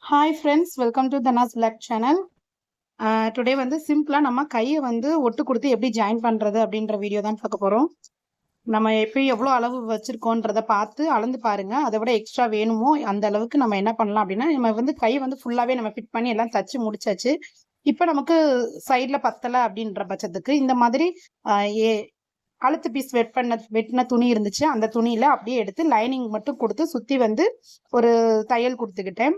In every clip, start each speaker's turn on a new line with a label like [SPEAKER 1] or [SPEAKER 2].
[SPEAKER 1] Hi friends, welcome to Dhana's blog channel. Today வந்து சிம்பிளாக நம்ம கையை வந்து ஒட்டு கொடுத்து எப்படி ஜாயின் பண்ணுறது அப்படின்ற வீடியோ தான் பார்க்க போகிறோம். நம்ம எப்பயும் எவ்வளோ அளவு வச்சுருக்கோன்றதை பார்த்து அளந்து பாருங்கள். அதை விட எக்ஸ்ட்ரா வேணுமோ அந்த அளவுக்கு நம்ம என்ன பண்ணலாம் அப்படின்னா, நம்ம வந்து கை வந்து ஃபுல்லாகவே நம்ம ஃபிட் பண்ணி எல்லாம் தச்சு முடிச்சாச்சு. இப்போ நமக்கு சைடில் பத்தலை அப்படின்ற பட்சத்துக்கு இந்த மாதிரி ஏ கழுத்து பீஸ் வெட்டின துணி இருந்துச்சு. அந்த துணியில் அப்படியே எடுத்து லைனிங் மட்டும் கொடுத்து சுற்றி வந்து ஒரு தையல் கொடுத்துக்கிட்டேன்.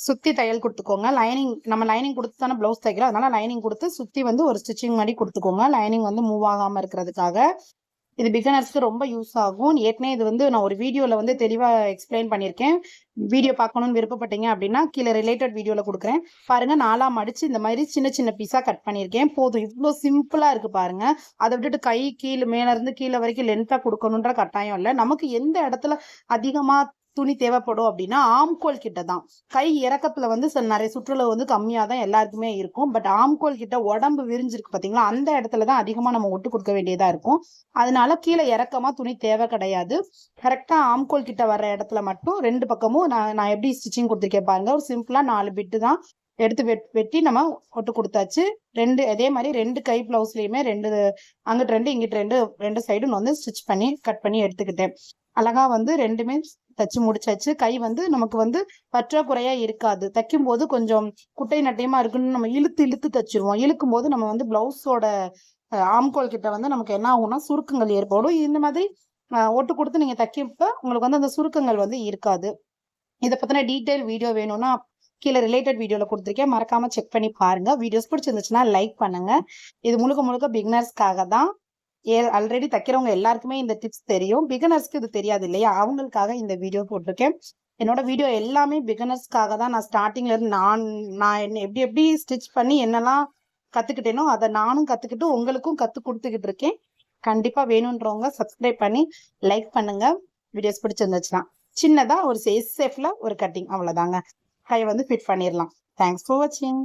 [SPEAKER 1] சுற்றி தையல் கொடுத்துக்கோங்க. நம்ம லைனிங் கொடுத்து தானே ப்ளவுஸ் தைக்கிறோம். அதனால லைனிங் கொடுத்து சுற்றி வந்து ஒரு ஸ்டிச்சிங் மாதிரி கொடுத்துக்கோங்க. லைனிங் வந்து மூவ் ஆகாமல் இருக்கிறதுக்காக. இது பிகினர்ஸ்க்கு ரொம்ப யூஸ் ஆகும். ஏற்கனவே இது வந்து நான் ஒரு வீடியோவில் வந்து தெளிவாக எக்ஸ்பிளைன் பண்ணியிருக்கேன். வீடியோ பார்க்கணும்னு விருப்பப்பட்டீங்க அப்படின்னா கீழே ரிலேட்டட் வீடியோவில் கொடுக்குறேன் பாருங்க. 4ஆக மடித்து இந்த மாதிரி சின்ன சின்ன பீஸாக கட் பண்ணியிருக்கேன். போதும், இவ்வளோ சிம்பிளாக இருக்குது பாருங்க. அதை விட்டுட்டு கை கீழே மேலேருந்து கீழே வரைக்கும் லென்த்தாக கொடுக்கணுன்ற கட்டாயம் இல்லை. நமக்கு எந்த இடத்துல அதிகமாக துணி தேவைப்படும் அப்படின்னா ஆம்கோல் கிட்ட தான். கை இறக்கத்துல வந்து நிறைய சுற்றுலா வந்து கம்மியாக தான் எல்லாருக்குமே இருக்கும். பட் ஆம்கோல் கிட்ட உடம்பு விரிஞ்சிருக்கு பார்த்தீங்களா, அந்த இடத்துல தான் அதிகமாக நம்ம ஒட்டு கொடுக்க வேண்டியதாக இருக்கும். அதனால கீழே இறக்கமாக துணி தேவை கிடையாது. கரெக்டாக ஆம்கோல் கிட்ட வர்ற இடத்துல மட்டும் ரெண்டு பக்கமும் நான் எப்படி ஸ்டிச்சிங் கொடுத்துருக்கேன் பாருங்க. ஒரு சிம்பிளாக 4 பிட்டு தான் எடுத்து வெட்டி நம்ம ஒட்டு கொடுத்தாச்சு. அதே மாதிரி 2 கை பிளவுஸ்லயுமே அங்கிட்டு 2 இங்கிட்டு 2 சைடும் வந்து ஸ்டிச் பண்ணி கட் பண்ணி எடுத்துக்கிட்டேன். அழகா வந்து 2மே தச்சு முடிச்சாச்சு. கை வந்து நமக்கு வந்து பற்றாக்குறையா இருக்காது. தைக்கும் போது கொஞ்சம் குட்டை நட்டையமா இருக்குன்னு நம்ம இழுத்து இழுத்து தச்சிருவோம். இழுக்கும் போது நம்ம வந்து பிளவுஸோட ஆம்கோல் கிட்ட வந்து நமக்கு என்ன ஆகும்னா சுருக்கங்கள் ஏற்படும். இந்த மாதிரி ஒட்டு கொடுத்து நீங்க தைக்கப்ப உங்களுக்கு வந்து அந்த சுருக்கங்கள் வந்து இருக்காது. இதை பத்தின டீட்டெயில் வீடியோ வேணும்னா கீழே ரிலேட்டட் வீடியோல கொடுத்துருக்கேன், மறக்காம செக் பண்ணி பாருங்க. வீடியோஸ் பிடிச்சிருந்துச்சுன்னா லைக் பண்ணுங்க. இது முழுக்க பிகினர்ஸ்க்காக தான். ஆல்ரெடி தைக்கிறவங்க எல்லாருக்குமே இந்த டிப்ஸ் தெரியும். பிகினர்ஸ்க்கு இது தெரியாது இல்லையா, அவங்களுக்காக இந்த வீடியோ போட்டிருக்கேன். என்னோட வீடியோ எல்லாமே பிகினர்ஸ்க்காக தான். நான் ஸ்டார்டிங்ல இருந்து நான் என்ன எப்படி ஸ்டிச் பண்ணி என்னெல்லாம் கத்துக்கிட்டேனோ அதை நானும் கத்துக்கிட்டு உங்களுக்கும் கத்து கொடுத்துக்கிட்டு இருக்கேன். கண்டிப்பா வேணும்ன்றவங்க சப்ஸ்கிரைப் பண்ணி லைக் பண்ணுங்க. வீடியோஸ் பிடிச்சிருந்துச்சுன்னா சின்னதா ஒரு சேஃப்ல ஒரு கட்டிங், அவ்வளவுதாங்க. கை வந்து ஃபிட் பண்ணிடலாம். தேங்க்ஸ் ஃபார் வாட்சிங்.